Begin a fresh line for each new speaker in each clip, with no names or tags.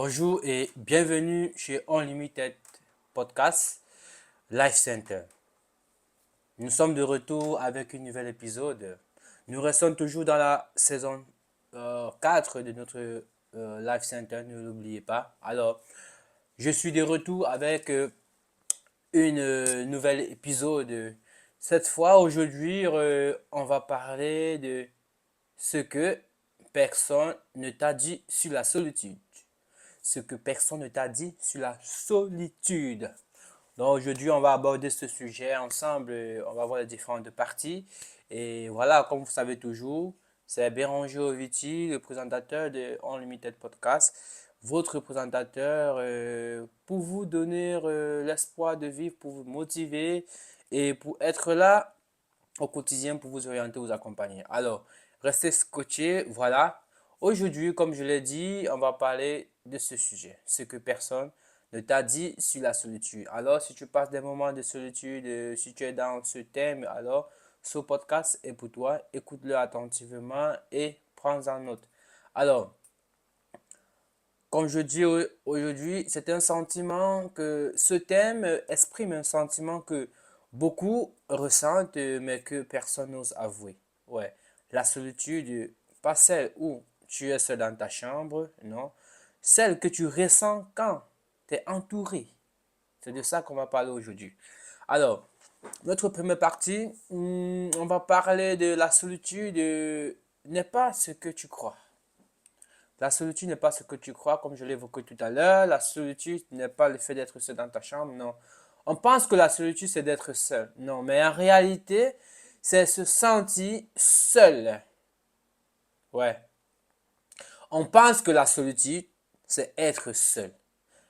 Bonjour et bienvenue chez Unlimited Podcast Life Center. Nous sommes de retour avec un nouvel épisode. Nous restons toujours dans la saison 4 de notre Life Center, ne l'oubliez pas. Alors, je suis de retour avec une nouvel épisode. Cette fois, aujourd'hui, on va parler de ce que personne ne t'a dit sur la solitude. Ce que personne ne t'a dit sur la solitude. Donc aujourd'hui, on va aborder ce sujet ensemble. On va voir les différentes parties. Et voilà, comme vous savez toujours, c'est Béranger Oviti, le présentateur de Unlimited Podcast, votre présentateur pour vous donner l'espoir de vivre, pour vous motiver et pour être là au quotidien pour vous orienter, vous accompagner. Alors, restez scotchés, voilà. Aujourd'hui, comme je l'ai dit, on va parler de ce sujet, ce que personne ne t'a dit sur la solitude. Alors, si tu passes des moments de solitude, si tu es dans ce thème, alors ce podcast est pour toi. Écoute-le attentivement et prends-en note. Alors, comme je dis aujourd'hui, c'est un sentiment que ce thème exprime un sentiment que beaucoup ressentent, mais que personne n'ose avouer. Ouais, la solitude, pas celle où tu es seul dans ta chambre, non. Celle que tu ressens quand tu es entouré. C'est de ça qu'on va parler aujourd'hui. Alors, notre première partie, on va parler de la solitude n'est pas ce que tu crois. La solitude n'est pas ce que tu crois, comme je l'ai évoqué tout à l'heure. La solitude n'est pas le fait d'être seul dans ta chambre, non. On pense que la solitude, c'est d'être seul. Non, mais en réalité, c'est se sentir seul. Ouais. On pense que la solitude, c'est être seul.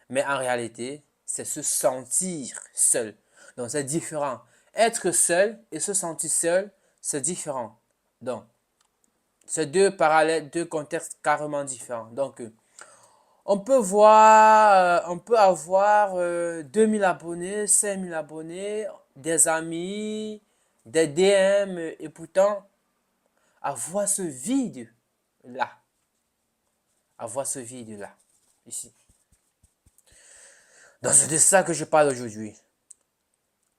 Mais en réalité, c'est se sentir seul. Donc, c'est différent. Être seul et se sentir seul, c'est différent. Donc, c'est deux parallèles, deux contextes carrément différents. Donc, on peut avoir 2000 abonnés, 5000 abonnés, des amis, des DM, et pourtant, avoir ce vide-là, avoir ce vide-là, ici. Donc, c'est de ça que je parle aujourd'hui.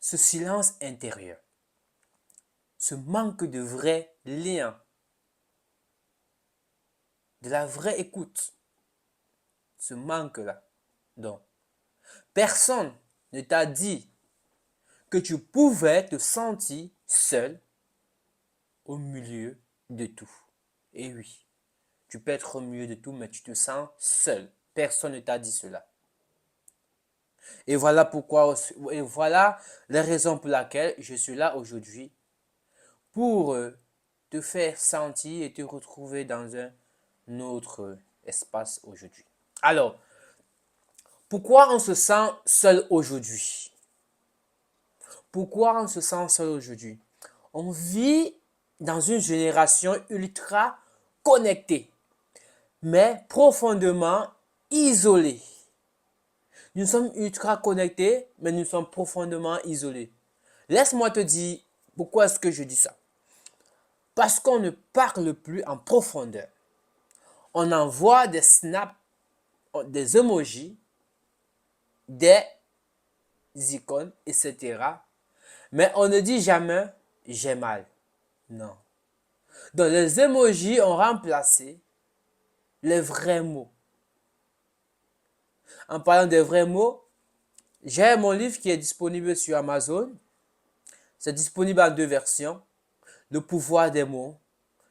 Ce silence intérieur, ce manque de vrai lien, de la vraie écoute, ce manque-là. Donc, personne ne t'a dit que tu pouvais te sentir seul au milieu de tout. Et oui, tu peux être au milieu de tout, mais tu te sens seul. Personne ne t'a dit cela. Et voilà pourquoi, et voilà les raisons pour lesquelles je suis là aujourd'hui pour te faire sentir et te retrouver dans un autre espace aujourd'hui. Alors, pourquoi on se sent seul aujourd'hui? Pourquoi on se sent seul aujourd'hui? On vit dans une génération ultra connectée, mais profondément isolée. Nous sommes ultra connectés, mais nous sommes profondément isolés. Laisse-moi te dire pourquoi est-ce que je dis ça. Parce qu'on ne parle plus en profondeur. On envoie des snaps, des emojis, des icônes, etc. Mais on ne dit jamais j'ai mal. Non. Donc les emojis ont remplacé les vrais mots. En parlant des vrais mots, j'ai mon livre qui est disponible sur Amazon. C'est disponible en deux versions. Le pouvoir des mots,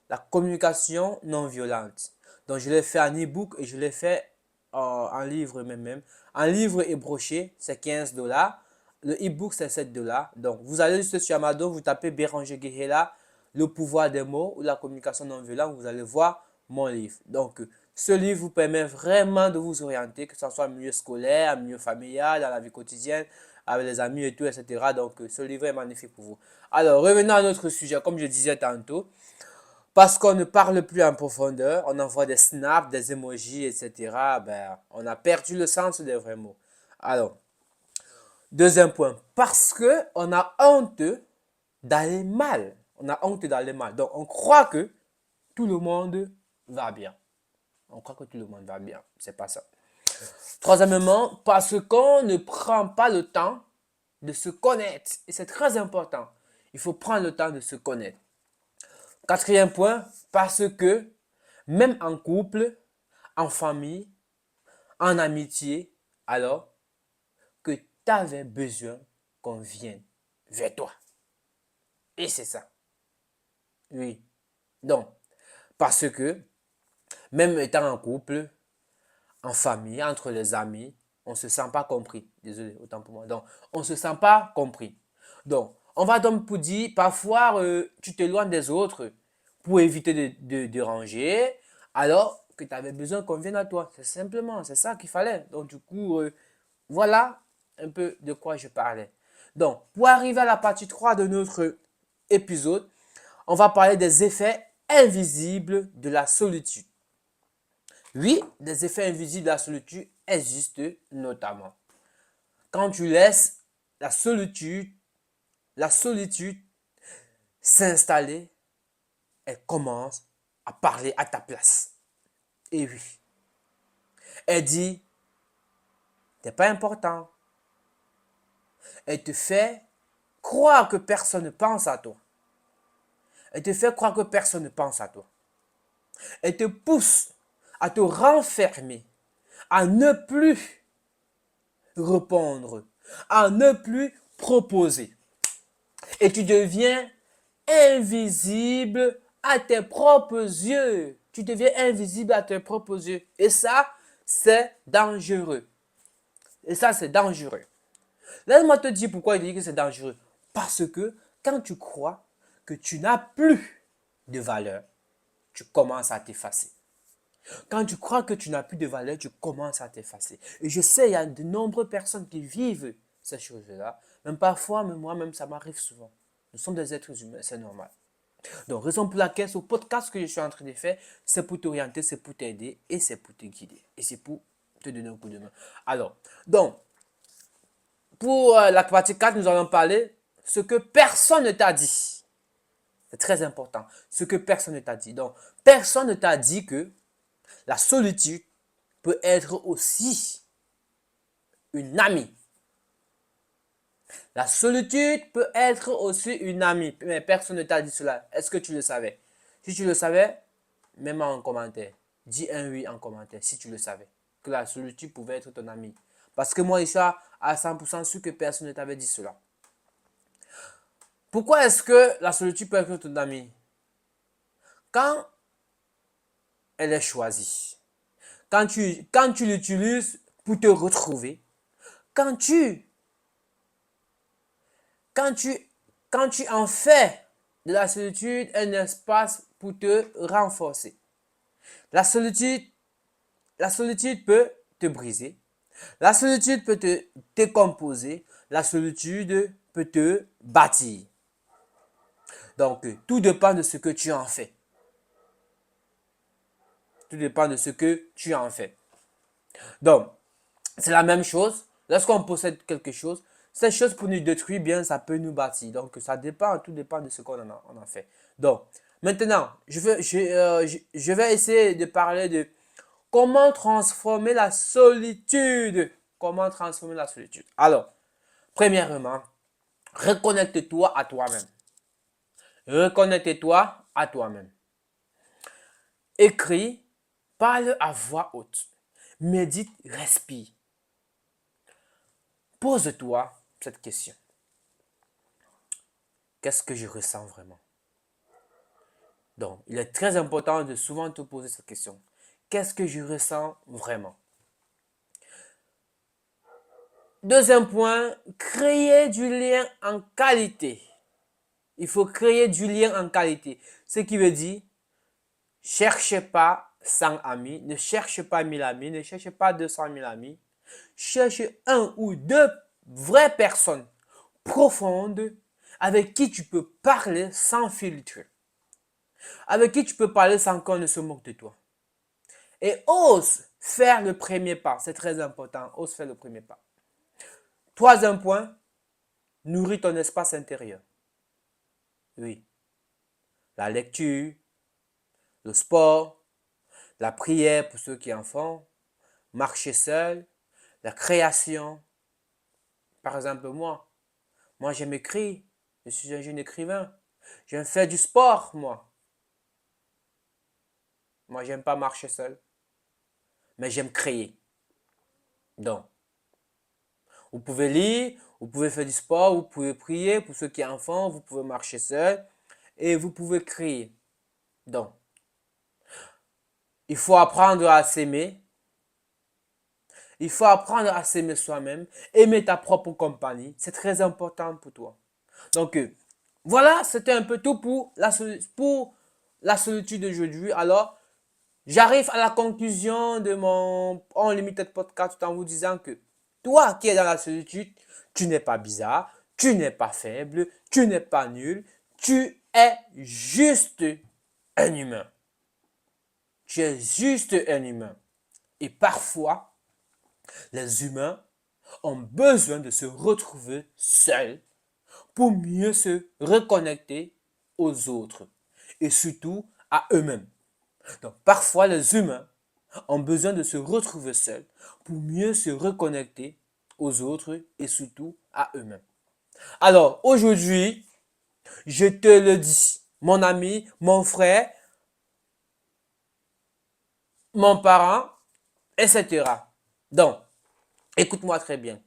la communication non violente. Donc je l'ai fait en e-book et je l'ai fait en livre même. En livre et broché, c'est 15 $. Le e-book, c'est 7 $. Donc vous allez juste sur Amazon, vous tapez Béranger Guéhéla, le pouvoir des mots ou la communication non violente, vous allez voir mon livre. Donc ce livre vous permet vraiment de vous orienter, que ce soit en milieu scolaire, en milieu familial, dans la vie quotidienne, avec les amis et tout, etc. Donc ce livre est magnifique pour vous. Alors revenons à notre sujet, comme je disais tantôt. Parce qu'on ne parle plus en profondeur, on envoie des snaps, des emojis, etc. Ben, on a perdu le sens des vrais mots. Alors, deuxième point, parce qu'on a honte d'aller mal. On a honte d'aller mal. Donc, on croit que tout le monde va bien. On croit que tout le monde va bien. C'est pas ça. Troisièmement, parce qu'on ne prend pas le temps de se connaître. Et c'est très important. Il faut prendre le temps de se connaître. Quatrième point, parce que même en couple, en famille, en amitié, alors que tu avais besoin qu'on vienne vers toi. Et c'est ça. Oui. Donc, parce que même étant en couple, en famille, entre les amis, on ne se sent pas compris. Désolé, autant pour moi. Donc, on ne se sent pas compris. Donc, on va donc pour dire, parfois, tu t'éloignes des autres pour éviter de déranger, alors que tu avais besoin qu'on vienne à toi. C'est simplement, c'est ça qu'il fallait. Donc, du coup, voilà un peu de quoi je parlais. Donc, pour arriver à la partie 3 de notre épisode, on va parler des effets invisibles de la solitude. Oui, des effets invisibles de la solitude existent notamment. Quand tu laisses la solitude s'installer, elle commence à parler à ta place. Et oui, elle dit, t'es pas important. Elle te fait croire que personne ne pense à toi. Elle te fait croire que personne ne pense à toi. Elle te pousse à te renfermer, à ne plus répondre, à ne plus proposer. Et tu deviens invisible à tes propres yeux. Tu deviens invisible à tes propres yeux. Et ça, c'est dangereux. Et ça, c'est dangereux. Laisse-moi te dire pourquoi il dit que c'est dangereux. Parce que quand tu crois que tu n'as plus de valeur, tu commences à t'effacer. Quand tu crois que tu n'as plus de valeur, tu commences à t'effacer. Et je sais, il y a de nombreuses personnes qui vivent ces choses-là. Même parfois, même moi-même, ça m'arrive souvent. Nous sommes des êtres humains, c'est normal. Donc, raison pour laquelle ce podcast que je suis en train de faire, c'est pour t'orienter, c'est pour t'aider et c'est pour te guider. Et c'est pour te donner un coup de main. Alors, donc, pour la partie 4, nous allons parler ce que personne ne t'a dit. C'est très important. Ce que personne ne t'a dit. Donc, personne ne t'a dit que la solitude peut être aussi une amie. La solitude peut être aussi une amie. Mais personne ne t'a dit cela. Est-ce que tu le savais? Si tu le savais, mets-moi en commentaire. Dis un oui en commentaire si tu le savais. Que la solitude pouvait être ton ami. Parce que moi, je suis à 100% sûr que personne ne t'avait dit cela. Pourquoi est-ce que la solitude peut être ton ami? Quand elle est choisie. Quand tu l'utilises pour te retrouver. Quand tu, quand tu, quand tu en fais de la solitude un espace pour te renforcer. La solitude, la solitude peut te briser. La solitude peut te décomposer. La solitude peut te bâtir. Donc, tout dépend de ce que tu en fais. Tout dépend de ce que tu en fais. Donc, c'est la même chose. Lorsqu'on possède quelque chose, cette chose pour nous détruire, bien, ça peut nous bâtir. Donc, ça dépend, tout dépend de ce qu'on en fait. Donc, maintenant, je vais essayer de parler de comment transformer la solitude. Comment transformer la solitude. Alors, premièrement, reconnecte-toi à toi-même. Reconnecte-toi à toi-même. Écris, parle à voix haute. Médite, respire. Pose-toi cette question. Qu'est-ce que je ressens vraiment? Donc, il est très important de souvent te poser cette question. Qu'est-ce que je ressens vraiment? Deuxième point, créer du lien en qualité. Il faut créer du lien en qualité. Ce qui veut dire, cherchez pas 100 amis, ne cherchez pas 1000 amis, ne cherchez pas 200 000 amis. Cherchez un ou deux vraies personnes profondes avec qui tu peux parler sans filtre. Avec qui tu peux parler sans qu'on ne se moque de toi. Et ose faire le premier pas. C'est très important. Ose faire le premier pas. Troisième point, nourris ton espace intérieur. Oui. La lecture, le sport, la prière pour ceux qui en font, marcher seul, la création. Par exemple, moi j'aime écrire, je suis un jeune écrivain. J'aime faire du sport, moi. Moi, j'aime pas marcher seul, mais j'aime créer. Donc, vous pouvez lire, vous pouvez faire du sport, vous pouvez prier. Pour ceux qui sont enfants, vous pouvez marcher seul et vous pouvez créer. Donc, il faut apprendre à s'aimer. Il faut apprendre à s'aimer soi-même, aimer ta propre compagnie. C'est très important pour toi. Donc, voilà, c'était un peu tout pour la solitude d'aujourd'hui. Alors, j'arrive à la conclusion de mon Unlimited Podcast tout en vous disant que toi qui es dans la solitude, tu n'es pas bizarre, tu n'es pas faible, tu n'es pas nul, tu es juste un humain. Tu es juste un humain. Et parfois, les humains ont besoin de se retrouver seuls pour mieux se reconnecter aux autres et surtout à eux-mêmes. Donc parfois les humains ont besoin de se retrouver seuls pour mieux se reconnecter aux autres et surtout à eux-mêmes. Alors aujourd'hui, je te le dis, mon ami, mon frère, mon parent, etc. Donc, écoute-moi très bien.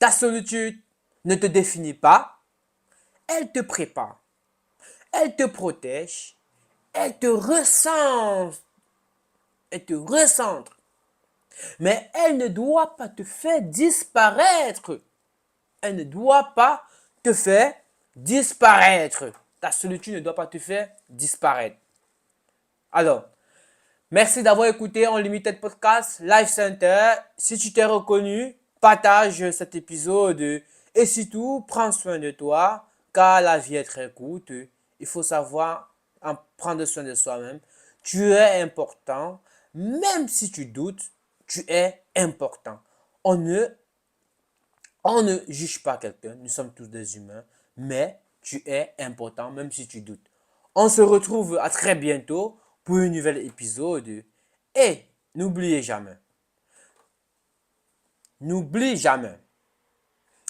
Ta solitude ne te définit pas, elle te prépare, elle te protège, elle te recentre, elle te recentre. Mais elle ne doit pas te faire disparaître. Elle ne doit pas te faire disparaître. Ta solitude ne doit pas te faire disparaître. Alors, merci d'avoir écouté Unlimited Podcast Life Center. Si tu t'es reconnu, partage cet épisode et surtout, prends soin de toi car la vie est très courte. Il faut savoir en prendre soin de soi-même. Tu es important. Même si tu doutes, tu es important. On ne, on ne juge pas quelqu'un. Nous sommes tous des humains. Mais tu es important même si tu doutes. On se retrouve à très bientôt pour un nouvel épisode. Et n'oublie jamais,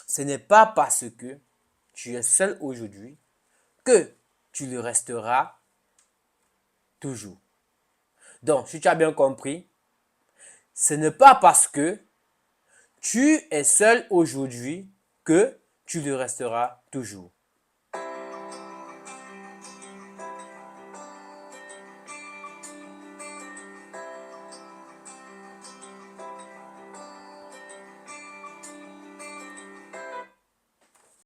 ce n'est pas parce que tu es seul aujourd'hui que tu le resteras toujours. Donc, si tu as bien compris, ce n'est pas parce que tu es seul aujourd'hui que tu le resteras toujours.